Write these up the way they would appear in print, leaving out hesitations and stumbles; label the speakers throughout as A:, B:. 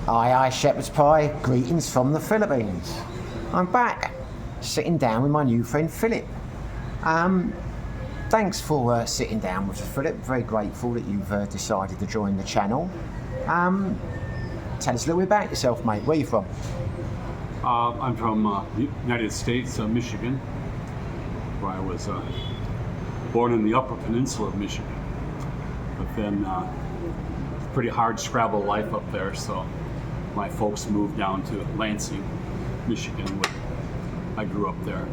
A: Aye, shepherd's pie, greetings from the Philippines. I'm back, sitting down with my new friend Philip. Thanks for sitting down with us, Philip. Very grateful that you've decided to join the channel. Tell us a little bit about yourself, mate. Where are you from?
B: I'm from the United States, Michigan, where I was born in the Upper Peninsula of Michigan. But then pretty hard scrabble life up there, so my folks moved down to Lansing, Michigan. I grew up there.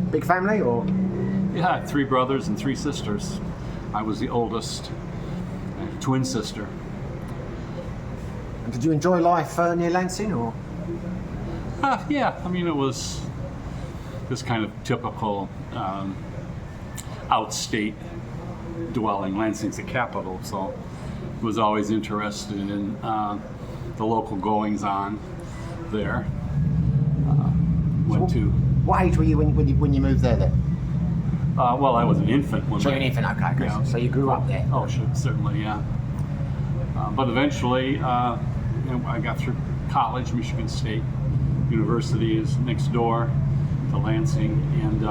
A: Big family, or?
B: Yeah, I had 3 brothers and 3 sisters. I was the oldest. I had a twin sister.
A: And did you enjoy life near Lansing, or?
B: Yeah, I mean, it was this kind of typical outstate dwelling. Lansing's the capital, so I was always interested in the local goings-on there.
A: What age were you when you moved there then?
B: Well, I was an infant when.
A: So you're an infant, okay. Yeah. So you grew up there?
B: Oh, sure, certainly, yeah. But eventually, I got through college. Michigan State University is next door to Lansing, and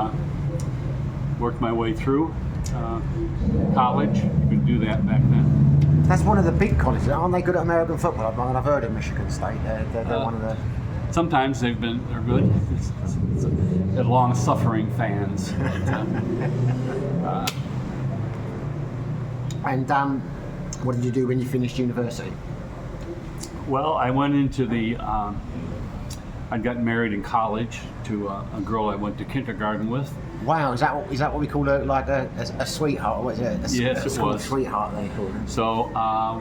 B: worked my way through college. You could do that back then.
A: That's one of the big colleges. Aren't they good at American football? I've heard of Michigan State. They're one of the...
B: Sometimes they're good. They're long-suffering fans.
A: And what did you do when you finished university?
B: Well, I went into the... I'd gotten married in college to a girl I went to kindergarten with.
A: Wow, is that what we call a sweetheart? What is it?
B: Yes, it was.
A: A sweetheart, they call it.
B: So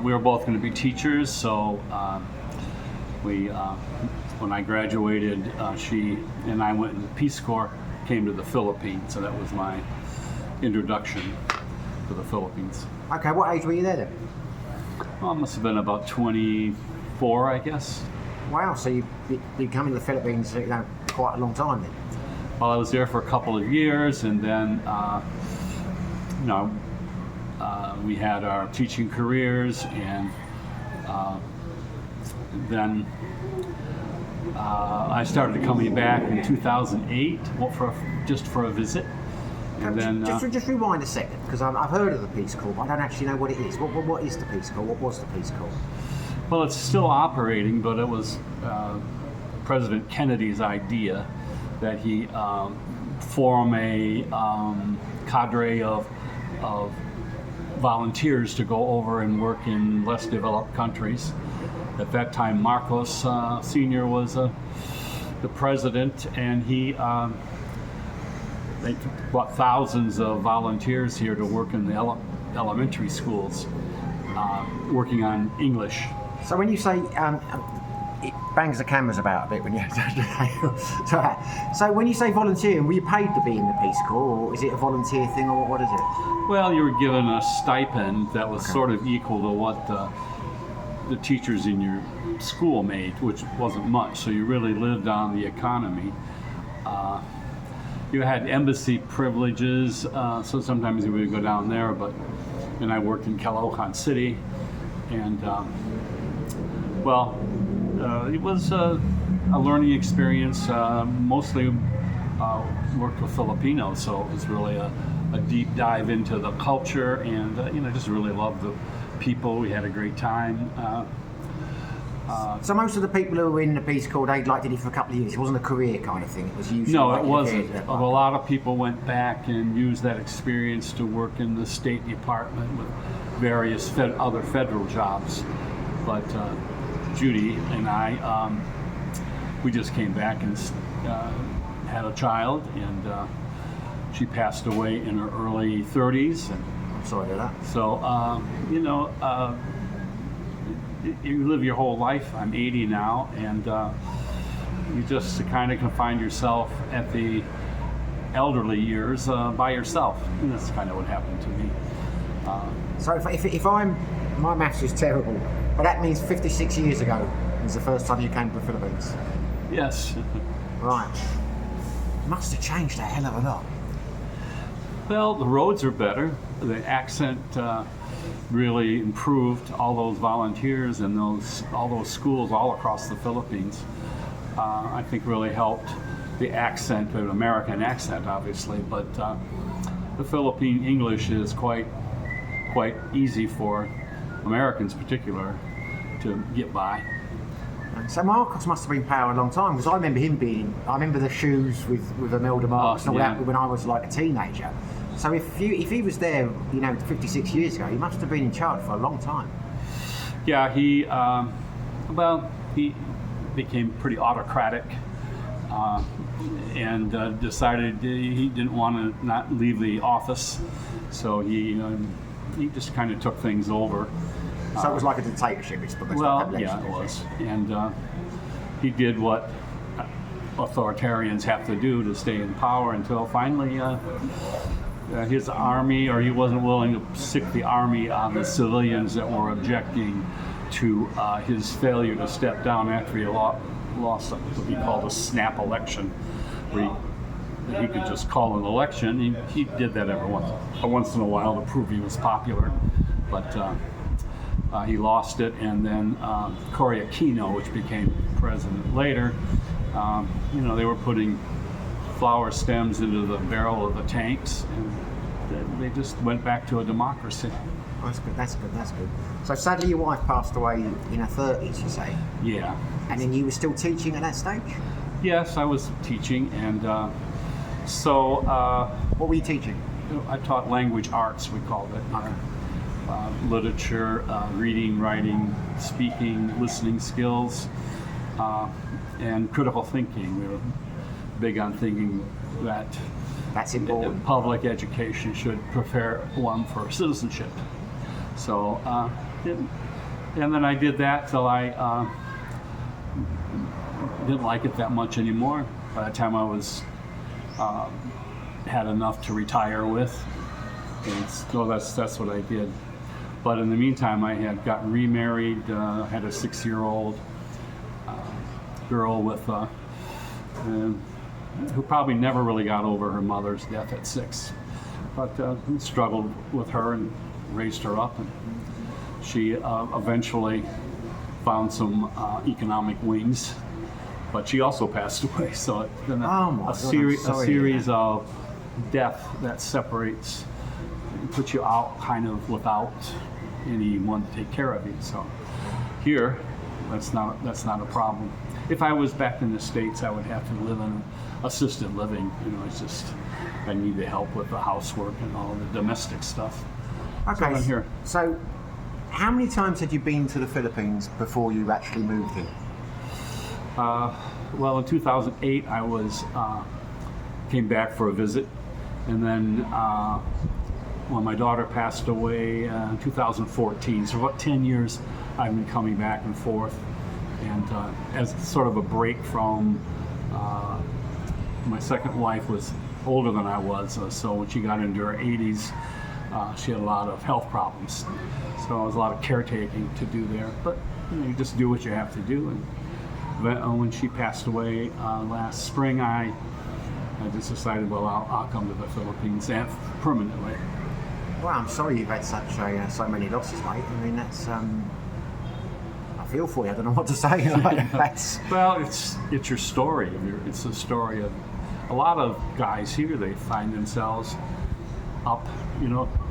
B: we were both going to be teachers. So when I graduated, she and I went in the Peace Corps, came to the Philippines. So that was my introduction to the Philippines.
A: Okay, what age were you there then?
B: Well, I must have been about 24, I guess.
A: Wow, so you come to the Philippines quite a long time then?
B: Well, I was there for a couple of years, and then we had our teaching careers, and then I started coming back in 2008 just for a visit. And then,
A: just rewind a second, because I've heard of the Peace Corps, but I don't actually know what it is. What is the Peace Corps? What was the Peace Corps?
B: Well, it's still operating, but it was President Kennedy's idea that he form a cadre of volunteers to go over and work in less developed countries. At that time, Marcos Sr. was the president, and they brought thousands of volunteers here to work in the elementary schools, working on English.
A: So when you say, it bangs the cameras about a bit when you so when you say volunteering, were you paid to be in the Peace Corps, or is it a volunteer thing, or what is it?
B: Well, you were given a stipend that was sort of equal to what the teachers in your school made, which wasn't much, so you really lived on the economy. You had embassy privileges, so sometimes you would go down there, and I worked in Caloocan City, and it was a learning experience. Mostly worked with Filipinos, so it was really a deep dive into the culture, and just really loved the people. We had a great time.
A: So most of the people who were in the Peace Corps, they did it for a couple of years. It wasn't a career kind of thing. It was usually...
B: No, it wasn't. A lot of people went back and used that experience to work in the State Department with various other federal jobs. But Judy and I, we just came back and had a child, and she passed away in her early 30s. And
A: I'm sorry to hear that.
B: So, you live your whole life. I'm 80 now, and you just kind of confine yourself at the elderly years by yourself. And that's kind of what happened to me.
A: So if my maths is terrible, but that means 56 years ago was the first time you came to the Philippines.
B: Yes.
A: Right. Must have changed a hell of a lot.
B: Well, the roads are better. The accent really improved. All those volunteers and all those schools all across the Philippines, I think really helped the accent, the American accent, obviously. But the Philippine English is quite easy for Americans, in particular, to get by.
A: So Marcos must have been power a long time, because I remember the shoes with Imelda Marcos and all
B: yeah.
A: that when I was like a teenager. So if he was there, 56 years ago, he must have been in charge for a long time.
B: Yeah, he became pretty autocratic and decided he didn't want to not leave the office, so he just kind of took things over.
A: So it was like a dictatorship.
B: Well, yeah, it was, and he did what authoritarians have to do to stay in power until finally his army, or he wasn't willing to sick the army on the civilians that were objecting to his failure to step down after he lost what he called a snap election, where he could just call an election. He did that every once in a while to prove he was popular, but he lost it. And then Cory Aquino, which became president later, they were putting flower stems into the barrel of the tanks, and they just went back to a democracy.
A: Oh, that's good. So sadly your wife passed away in her 30s, you say?
B: Yeah.
A: And then you were still teaching at that stage?
B: Yes, I was teaching, and
A: what were you teaching?
B: I taught language arts, we called it. Literature, reading, writing, speaking, listening skills, and critical thinking. We were big on thinking that
A: That's important.
B: Public education should prepare one for citizenship. So, and then I did that till I didn't like it that much anymore. By the time I was had enough to retire with, and so that's what I did. But in the meantime, I had gotten remarried, had a 6-year-old girl with who probably never really got over her mother's death at 6, but struggled with her and raised her up, and she eventually found some economic wings, but she also passed away. So it's been a series of death that separates, puts you out kind of without anyone to take care of you. So here, that's not a problem. If I was back in the States, I would have to live in assisted living. It's just I need the help with the housework and all the domestic stuff.
A: Okay.
B: So I'm here.
A: So, how many times had you been to the Philippines before you actually moved here?
B: Well, in 2008, I came back for a visit, and then when my daughter passed away in 2014, so about 10 years, I've been coming back and forth, and as sort of a break from my second wife was older than I was, so when she got into her 80s, she had a lot of health problems. So there was a lot of caretaking to do there, but you just do what you have to do. And when she passed away last spring, I just decided, well, I'll come to the Philippines and permanently.
A: Well, I'm sorry you've had so many losses, mate. I mean, that's I feel for you. I don't know what to say.
B: Well, it's your story. It's the story of a lot of guys here. They find themselves up,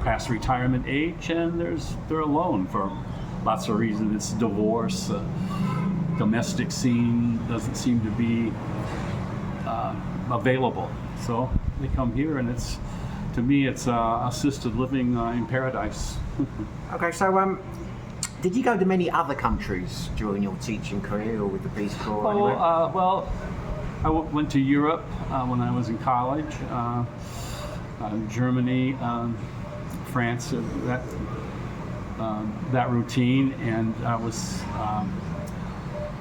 B: past retirement age, and they're alone for lots of reasons. It's divorce, domestic scene doesn't seem to be available, so they come here, and to me it's assisted living in paradise.
A: Okay, so did you go to many other countries during your teaching career or with the Peace Corps?
B: Well, I went to Europe when I was in college. Germany, France, that routine, and I was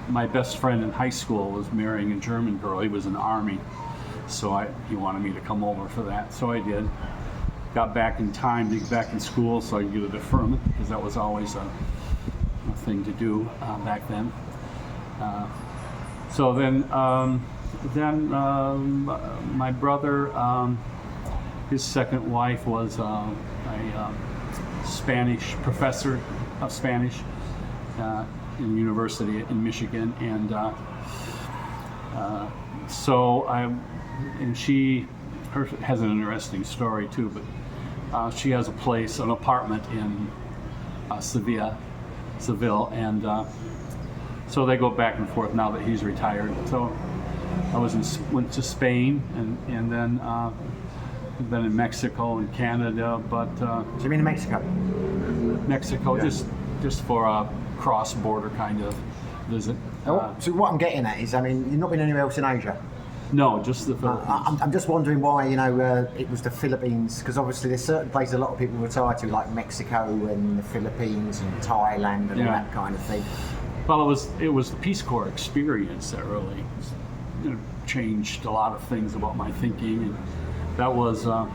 B: my best friend in high school was marrying a German girl. He was in the Army, so he wanted me to come over for that, so I did. Got back in time to get back in school so I could get a deferment, because that was always a thing to do back then. So then my brother His second wife was a Spanish professor of Spanish in the university in Michigan, and she has an interesting story too. But she has a place, an apartment in Seville, and so they go back and forth now that he's retired. So I went to Spain, and then been in Mexico and Canada, but
A: So you've been to Mexico?
B: Mexico
A: Yeah.
B: just for a cross-border kind of visit.
A: So what I'm getting at is, I mean, you've not been anywhere else in Asia?
B: No, just the Philippines.
A: I'm just wondering why, it was the Philippines, because obviously there's certain places a lot of people retire to, like Mexico and the Philippines and Thailand and all that kind of thing.
B: Well, it was the Peace Corps experience that really changed a lot of things about my thinking, and that was, and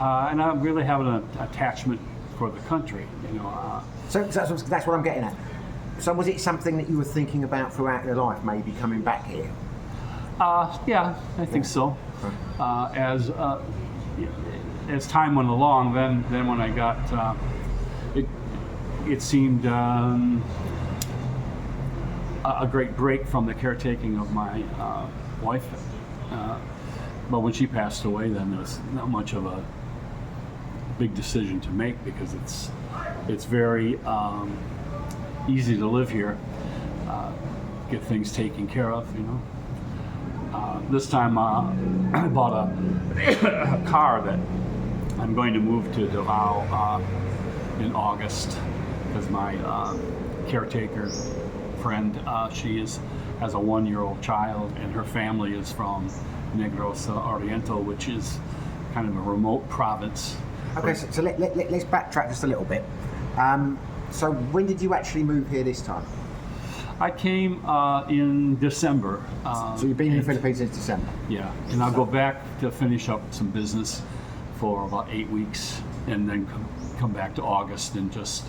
B: I really have an attachment for the country,
A: So that's what I'm getting at. So was it something that you were thinking about throughout your life, maybe coming back here?
B: Yeah, I think so. As time went along, then when I got, it seemed a great break from the caretaking of my wife. But when she passed away, then there was not much of a big decision to make, because it's very easy to live here, get things taken care of, This time I bought a car that I'm going to move to Davao in August, because my caretaker friend, she has a 1-year-old child, and her family is from Negros Oriental, which is kind of a remote province.
A: Okay, so let's backtrack just a little bit. So when did you actually move here this time?
B: I came in December.
A: So you've been in the Philippines since December?
B: Yeah, and I'll go back to finish up some business for about 8 weeks, and then come back to August and just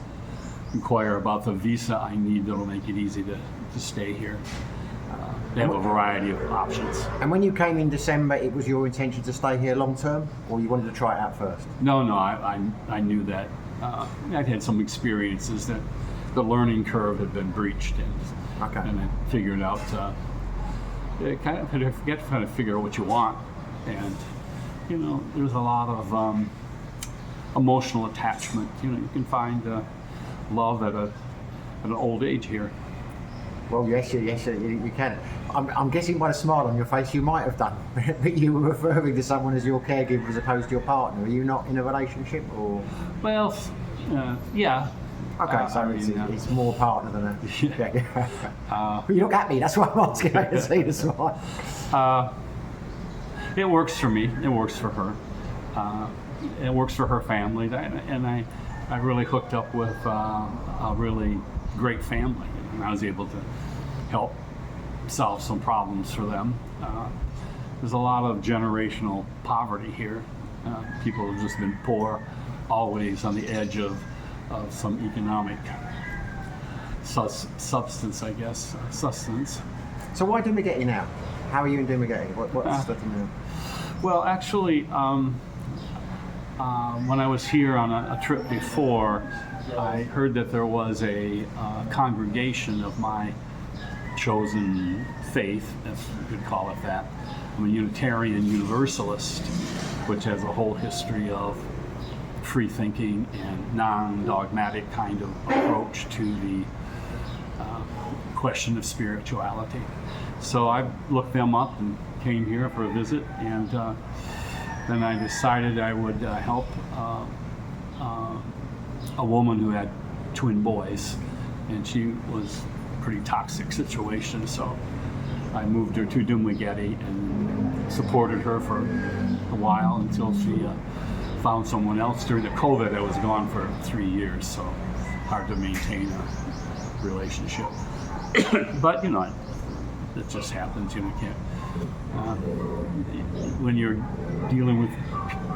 B: inquire about the visa I need that'll make it easy to stay here. They have a variety of options.
A: And when you came in December, it was your intention to stay here long term, or you wanted to try it out first?
B: No, I knew that. I'd had some experiences that the learning curve had been breached, and I figured out you kind of figure out what you want, and there's a lot of emotional attachment. You can find love at an old age here.
A: Well, yes, you can. I'm guessing by the smile on your face you might have done, but you were referring to someone as your caregiver as opposed to your partner. Are you not in a relationship, or?
B: Well, yeah.
A: Okay, so it's more partner than a caregiver. But you look at me, that's why I'm asking. I can see the smile.
B: It works for me. It works for her. It works for her family, and I really hooked up with a really great family, and I was able to help solve some problems for them. There's a lot of generational poverty here. People have just been poor, always on the edge of some economic substance, I guess, sustenance.
A: So why Dumaguete now? How are you in Dumaguete? What's the now?
B: Well, actually, when I was here on a trip before, I heard that there was a congregation of my chosen faith, if you could call it that. I'm a Unitarian Universalist, which has a whole history of free thinking and non-dogmatic kind of approach to the question of spirituality. So I looked them up and came here for a visit, and then I decided I would help a woman who had twin boys, and she was a pretty toxic situation, so I moved her to Dumaguete and supported her for a while until she found someone else. During the COVID, I was gone for 3 years, so hard to maintain a relationship. But it just happens. You can't. When you're dealing with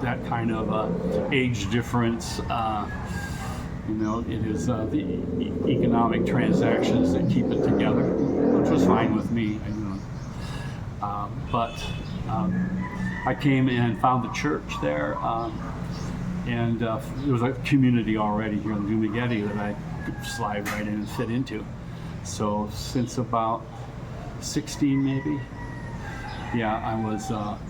B: that kind of age difference, it is the economic transactions that keep it together, which was fine with me. But I came and found the church there, and there was a community already here in Dumaguete that I could slide right in and fit into. So since about 16 maybe, yeah, I was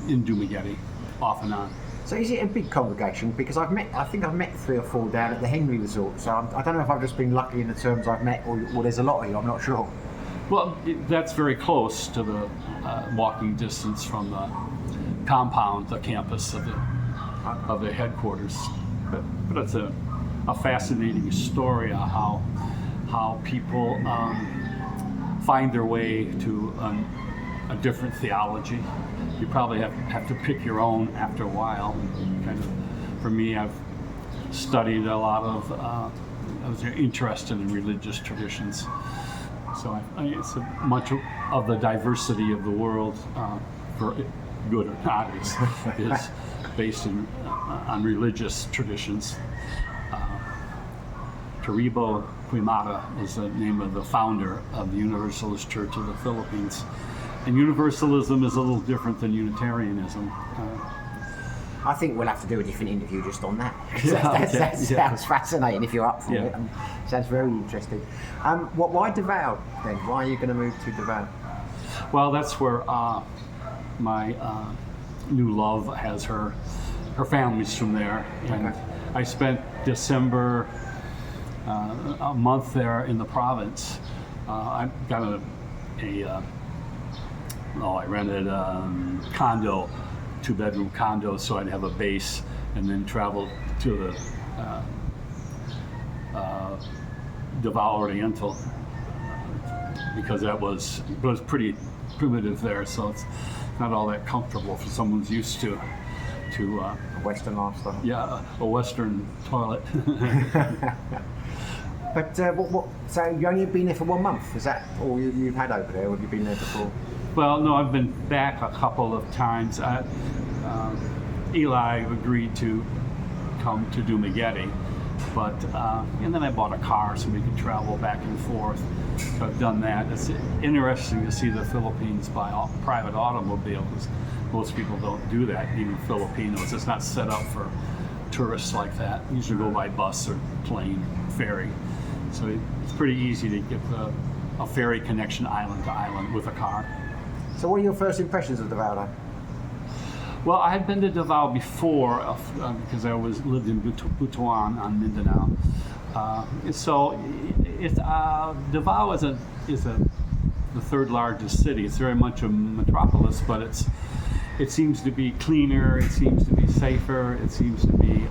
B: in Dumaguete off and on.
A: So is it a big congregation? Because I think I've met 3 or 4 down at the Henry Resort. So I don't know if I've just been lucky in the terms I've met, or there's a lot of you. I'm not sure.
B: Well, that's very close to the walking distance from the compound, the campus of the headquarters. But it's a fascinating story of how people find their way to a different theology. You probably have to pick your own after a while. Kind of, for me, I've studied a lot of. I was interested in religious traditions, so it's much of the diversity of the world, for good or not, is based on religious traditions. Taribo Quimata is the name of the founder of the Universalist Church of the Philippines. And Universalism is a little different than Unitarianism.
A: I think we'll have to do a different interview just on that.
B: That
A: sounds fascinating if you're up for it. Sounds very interesting. Why Davao then? Why are you going to move to Davao?
B: Well, that's where my new love has her family's from there. And
A: Okay.
B: I spent December a month there in the province. I got I rented a condo, 2-bedroom condo, so I'd have a base, and then traveled to the Davao Oriental, because it was pretty primitive there, so it's not all that comfortable for someone who's used to
A: Western lifestyle.
B: yeah, a Western toilet.
A: But so you only been there for 1 month? Is that all you've had over there, or have you been there before?
B: Well, no, I've been back a couple of times. Eli agreed to come to Dumaguete, but and then I bought a car so we could travel back and forth. So I've done that. It's interesting to see the Philippines by private automobile, because most people don't do that, even Filipinos. It's not set up for tourists like that. You usually go by bus or plane, ferry. So it's pretty easy to get a ferry connection island to island with a car.
A: So what are your first impressions of Davao then?
B: Well, I had been to Davao before because I lived in Butuan on Mindanao. So Davao is the 3rd largest city. It's very much a metropolis, but it seems to be cleaner. It seems to be safer. It seems to be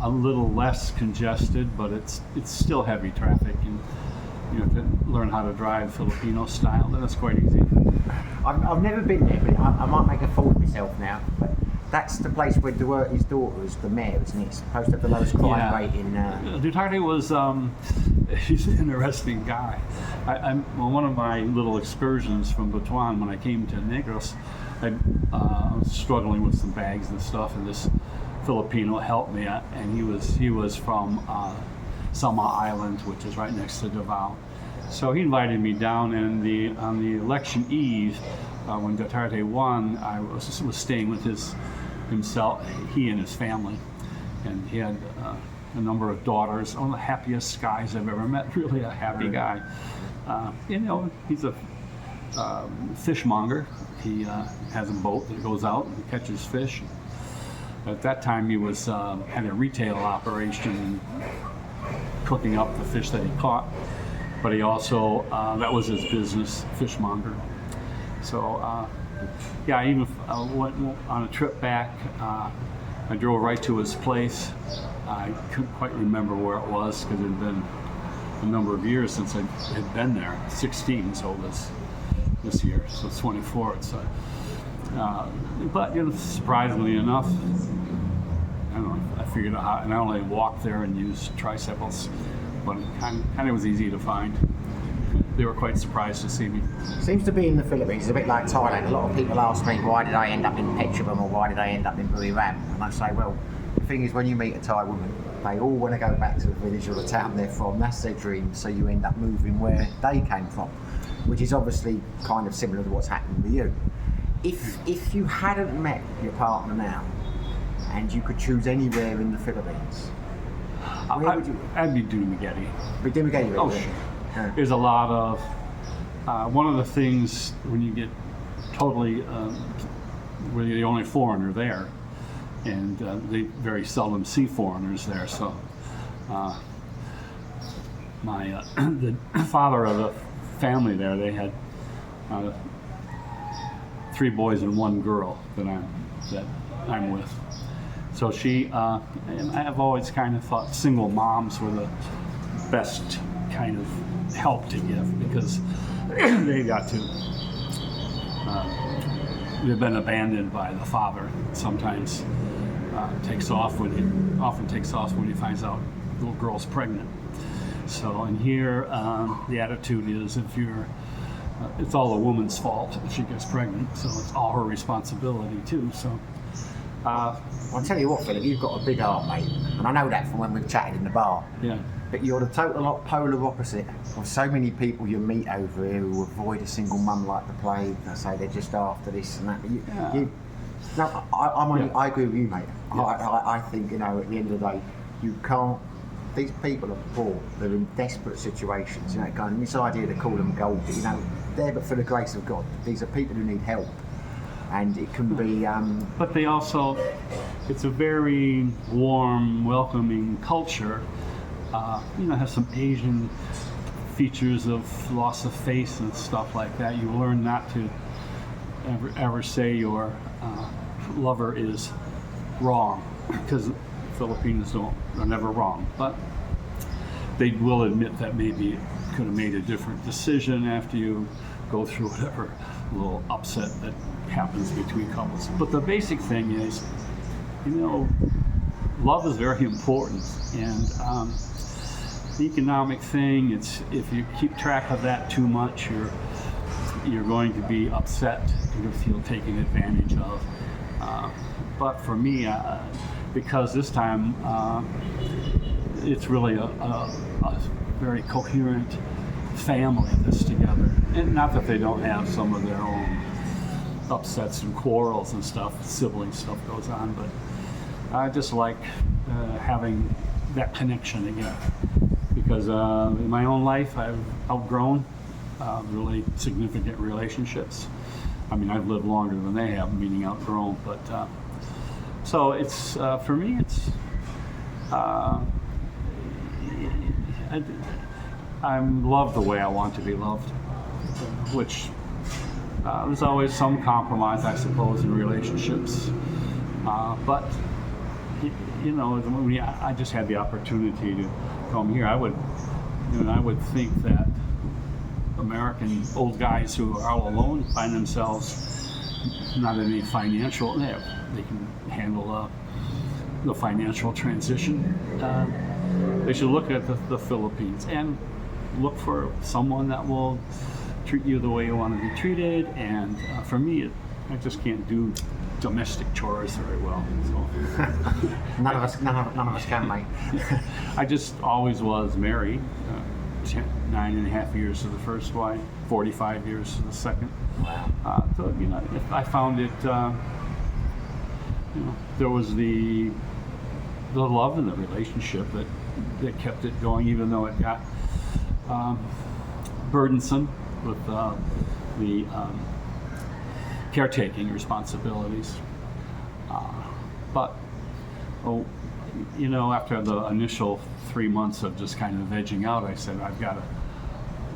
B: a little less congested, but it's still heavy traffic. And you have to learn how to drive Filipino style, then it's quite easy.
A: I've never been there, but I might make a fool of myself now. But that's the place where Duterte's daughter is the mayor, isn't it? It's supposed to have the lowest crime rate in.
B: Duterte was he's an interesting guy. On one of my little excursions from Butuan, when I came to Negros, I was struggling with some bags and stuff, and this Filipino helped me, and he was from Sama Island, which is right next to Davao. So he invited me down, and on the election eve, when Duterte won, I was staying with he and his family, and he had a number of daughters. One of the happiest guys I've ever met. Really a happy guy. He's a fishmonger. He has a boat that goes out and catches fish. At that time, he had a retail operation, cooking up the fish that he caught. But he also, that was his business, fishmonger. So, I even went on a trip back. I drove right to his place. I couldn't quite remember where it was because it had been a number of years since I had been there. 16, so it was this year, so it's 24. But surprisingly enough, I don't know, I figured out how, and I only walked there and used tricycles, but it kind of was easy to find. They were quite surprised to see me.
A: Seems to be in the Philippines, it's a bit like Thailand. A lot of people ask me, why did I end up in Petrobram, or why did I end up in Buriram? And I say, well, the thing is, when you meet a Thai woman, they all want to go back to the village or the town they're from. That's their dream, so you end up moving where they came from, which is obviously kind of similar to what's happened with you. If you hadn't met your partner now, and you could choose anywhere in the Philippines, where would you?
B: I'd be Dumaguete.
A: But Dumaguete,
B: Oh,
A: really?
B: sure.
A: Yeah.
B: There's a lot of one of the things when you get totally where you're the only foreigner there, and they very seldom see foreigners there. So my the father of the family there, they had 3 boys and 1 girl that I'm with. So and I've always kind of thought single moms were the best kind of help to give, because they got to they've been abandoned by the father. Sometimes often takes off when he finds out the little girl's pregnant. So, and here the attitude is, if you're it's all the woman's fault if she gets pregnant, so it's all her responsibility too. So
A: I'll tell you what, Philip, you've got a big heart, mate, and I know that from when we've chatted in the bar.
B: yeah.
A: But you're the total polar opposite of so many people you meet over here who avoid a single mum like the plague. They say they're just after this and that. But I agree with you, mate.
B: Yeah.
A: I think, at the end of the day, you can't. These people are poor. They're in desperate situations. Kind of this idea to call them gold. There, but for the grace of God. These are people who need help, and it can be.
B: But they also, it's a very warm, welcoming culture. Have some Asian features of loss of face and stuff like that. You learn not to ever say your lover is wrong, because Filipinos are never wrong, but they will admit that maybe it could have made a different decision after you go through whatever little upset that happens between couples. But the basic thing is, love is very important, and the economic thing, it's if you keep track of that too much, you're going to be upset. You're going to feel taken advantage of. But for me, because this time it's really a very coherent family that's together, and not that they don't have some of their own upsets and quarrels and stuff, sibling stuff goes on, but I just like having that connection again, because in my own life I've outgrown really significant relationships. I mean, I've lived longer than they have, meaning outgrown, but so it's for me, it's I'm loved the way I want to be loved, which there's always some compromise, I suppose, in relationships, but when I just had the opportunity to come here, I would think that American old guys who are all alone find themselves not in any financial, they can handle the financial transition. They should look at the Philippines and look for someone that will treat you the way you want to be treated. And for me, I just can't do domestic chores very well. So.
A: none of us can, mate.
B: I just always was married. 9.5 years to the first wife, 45 years to the second.
A: Wow.
B: So I found it. There was the love in the relationship that kept it going, even though it got burdensome with the caretaking responsibilities. But after the initial 3 months of just kind of vegging out, I said, I've got to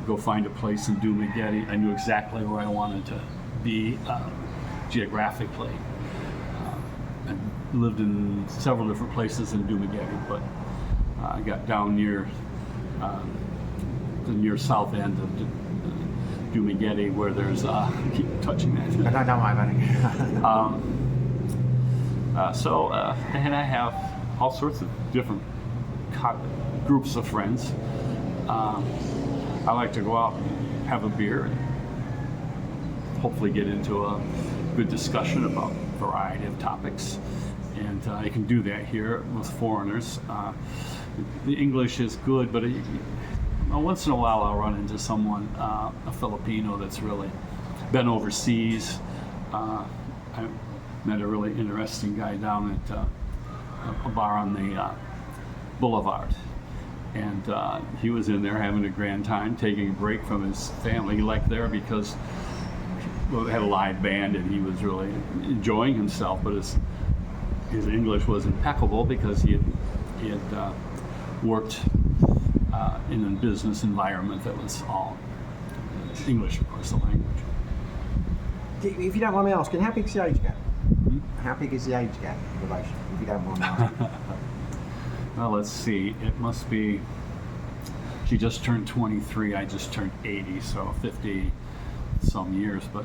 B: go find a place in Dumaguete. I knew exactly where I wanted to be geographically. I lived in several different places in Dumaguete, but I got down near the near south end of Dumaguete, where there's keep touching that.
A: No, don't worry about it.
B: And I have all sorts of different groups of friends. I like to go out and have a beer and hopefully get into a good discussion about a variety of topics. And I can do that here with foreigners. The English is good, but once in a while I'll run into someone, a Filipino that's really been overseas, I met a really interesting guy down at a bar on the boulevard. And he was in there having a grand time, taking a break from his family. He liked there because we had a live band and he was really enjoying himself, but his English was impeccable because he had worked in a business environment that was all English, of course, the language.
A: If you don't mind me asking, how big is the age gap? How big is the age gap in relation, if you don't mind me asking?
B: Well, let's see. It must be. She just turned 23. I just turned 80, so 50 some years. But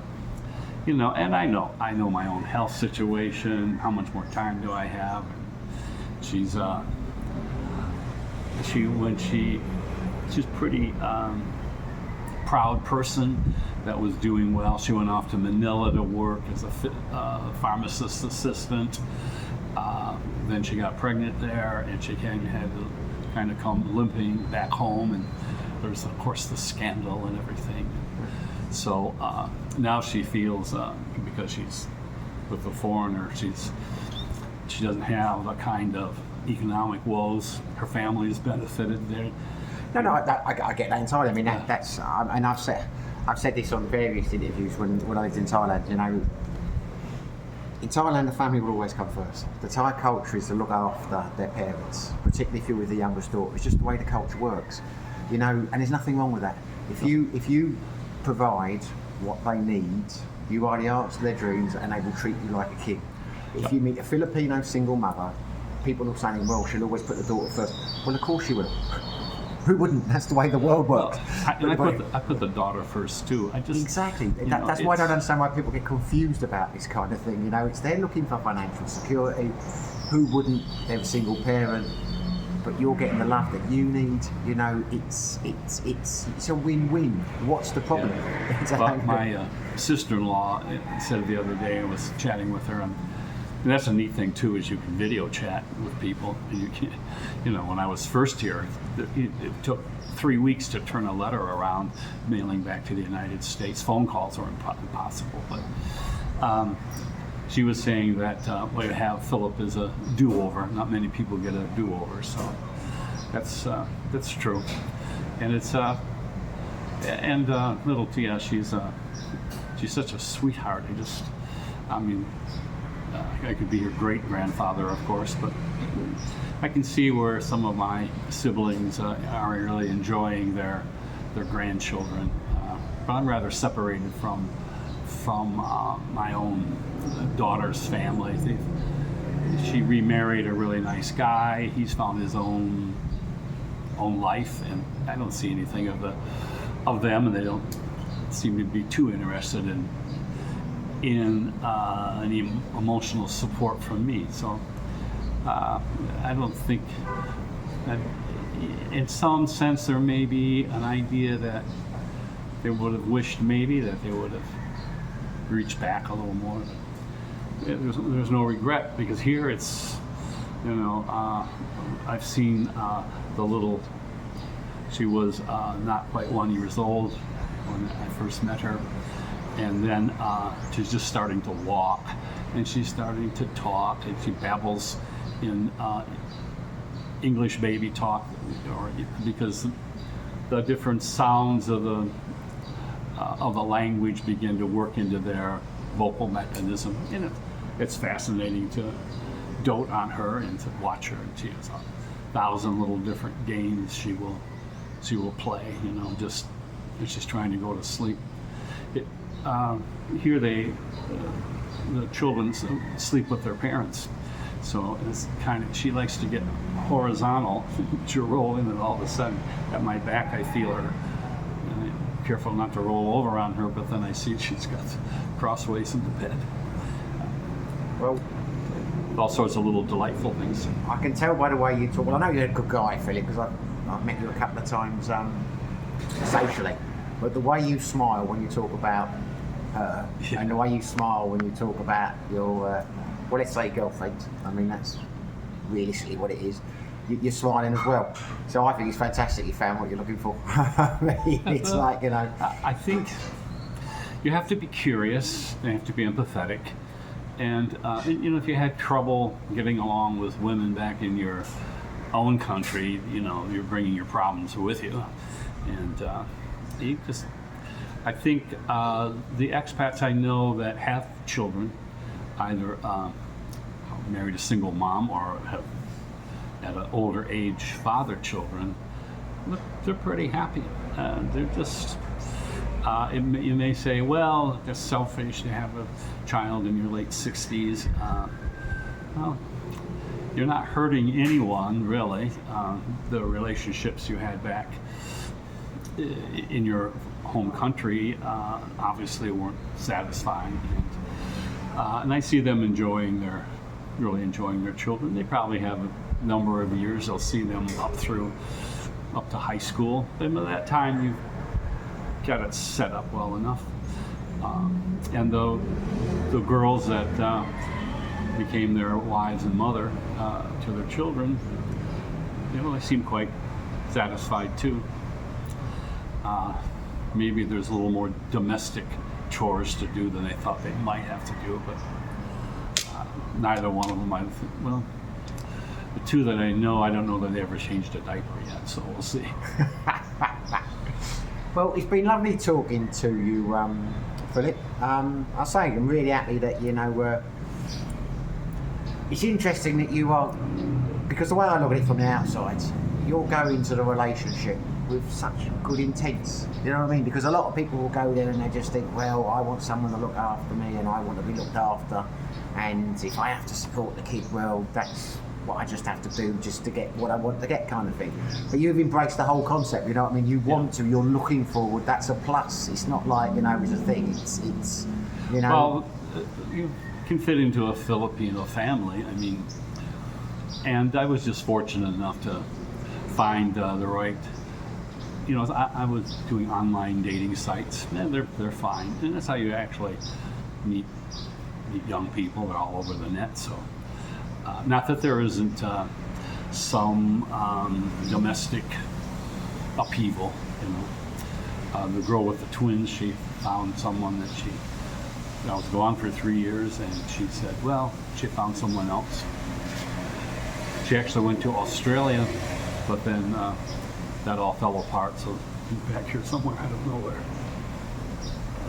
B: and I know my own health situation. How much more time do I have? She's she's pretty proud person that was doing well. She went off to Manila to work as a pharmacist assistant. Then she got pregnant there, and she had to kind of come limping back home, and there's of course the scandal and everything. So now she feels because she's with a foreigner, she doesn't have the kind of economic woes her family has benefited there.
A: No, I get that entirely. I mean, that's and I've said this on various interviews when I lived in Thailand. In Thailand, the family will always come first. The Thai culture is to look after their parents, particularly if you're with the youngest daughter. It's just the way the culture works, and there's nothing wrong with that. If you provide what they need, you are the answer to their dreams, and they will treat you like a king. If you meet a Filipino single mother, people will say, well, she'll always put the daughter first. Well, of course she will. Who wouldn't? That's the way the world works.
B: Well, I put the daughter first too.
A: Exactly. That's why I don't understand why people get confused about this kind of thing. It's they're looking for financial security. Who wouldn't? They're a single parent, but you're getting the love that you need. It's a win-win. What's the problem?
B: Yeah. But my sister-in-law said the other day, I was chatting with her, and that's a neat thing too, is you can video chat with people. And you can, when I was first here, it took 3 weeks to turn a letter around, mailing back to the United States. Phone calls were impossible. But she was saying that what you have, Philip, is a do-over. Not many people get a do-over, so that's true. And it's little Tia, she's such a sweetheart. I could be her great-grandfather, of course, but I can see where some of my siblings are really enjoying their grandchildren. But I'm rather separated from my own daughter's family. She remarried a really nice guy. He's found his own life, and I don't see anything of them, and they don't seem to be too interested in any emotional support from me. So I don't think that, in some sense, there may be an idea that they would have wished maybe that they would have reached back a little more. There's no regret, because here it's, I've seen the little, she was not quite 1 year old when I first met her. And then she's just starting to walk, and she's starting to talk, and she babbles in English baby talk, because the different sounds of the language begin to work into their vocal mechanism. And it's fascinating to dote on her and to watch her. And she has 1,000 little different games she will play. Just as she's trying to go to sleep. Here the children sleep with their parents, so it's she likes to get horizontal to roll in, and all of a sudden at my back I feel her, and I'm careful not to roll over on her, but then I see she's got crossways in the bed.
A: Well,
B: all sorts of little delightful things.
A: I can tell by the way you talk. Well, I know you're a good guy, Philip, because I've met you a couple of times socially. But the way you smile when you talk about her, and the way you smile when you talk about your, well, let's say girlfriend, I mean, that's realistically what it is. You're smiling as well. So I think it's fantastic you found what you're looking for. It's like,
B: I think, you have to be curious, you have to be empathetic, and you know, if you had trouble getting along with women back in your own country, you know, you're bringing your problems with you, and you just, I think the expats I know that have children, either married a single mom or have at an older age fathered children, look, they're pretty happy. They're just, you may say, well, it's selfish to have a child in your late 60s. Well, you're not hurting anyone, really. The relationships you had back in your home country obviously weren't satisfying. And I see them really enjoying their children. They probably have a number of years. They'll see them up to high school. And by that time, you've got it set up well enough. And the girls that became their wives and mother to their children, you know, they seem quite satisfied too. Maybe there's a little more domestic chores to do than they thought they might have to do, but neither one of them, well, the two that I know, I don't know that they ever changed a diaper yet, so we'll see.
A: Well, it's been lovely talking to you, Philip. I say I'm really happy that, you know, it's interesting that you are, because the way I look at it from the outside, you'll go into the relationship with such good intents, you know what I mean? Because a lot of people will go there and they just think, well, I want someone to look after me and I want to be looked after, and if I have to support the kid, well, that's what I just have to do just to get what I want to get, kind of thing. But you've embraced the whole concept, you know what I mean? You want to, you're looking forward, that's a plus. It's not like, you know, it's a thing, it's you know.
B: Well, you can fit into a Filipino family, I mean, and I was just fortunate enough to find the right, you know, I was doing online dating sites, and they're fine, and that's how you actually meet young people. They're all over the net, so not that there isn't some domestic upheaval, you know. The girl with the twins, she found someone that she, I was gone for 3 years, and she said, well, she found someone else. She actually went to Australia, but then that all fell apart, so she's back here somewhere out of nowhere.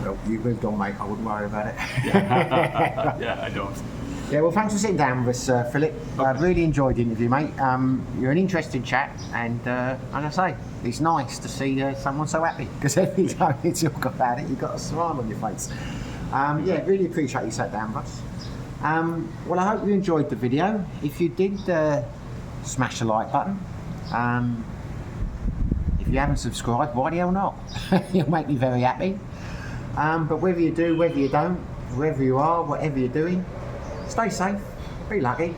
A: Well, you moved on, mate. I wouldn't worry about it.
B: Yeah, I don't.
A: Yeah, well, thanks for sitting down with us, Philip.
B: Okay.
A: I've really enjoyed the interview, mate. You're an interesting chap, and as I say, it's nice to see someone so happy, because every time you talk about it, you've got a smile on your face. Yeah, really appreciate you sat down with us. Well, I hope you enjoyed the video. If you did, smash the like button. If you haven't subscribed, why the hell not? You'll make me very happy. But whether you do, whether you don't, wherever you are, whatever you're doing, stay safe, be lucky,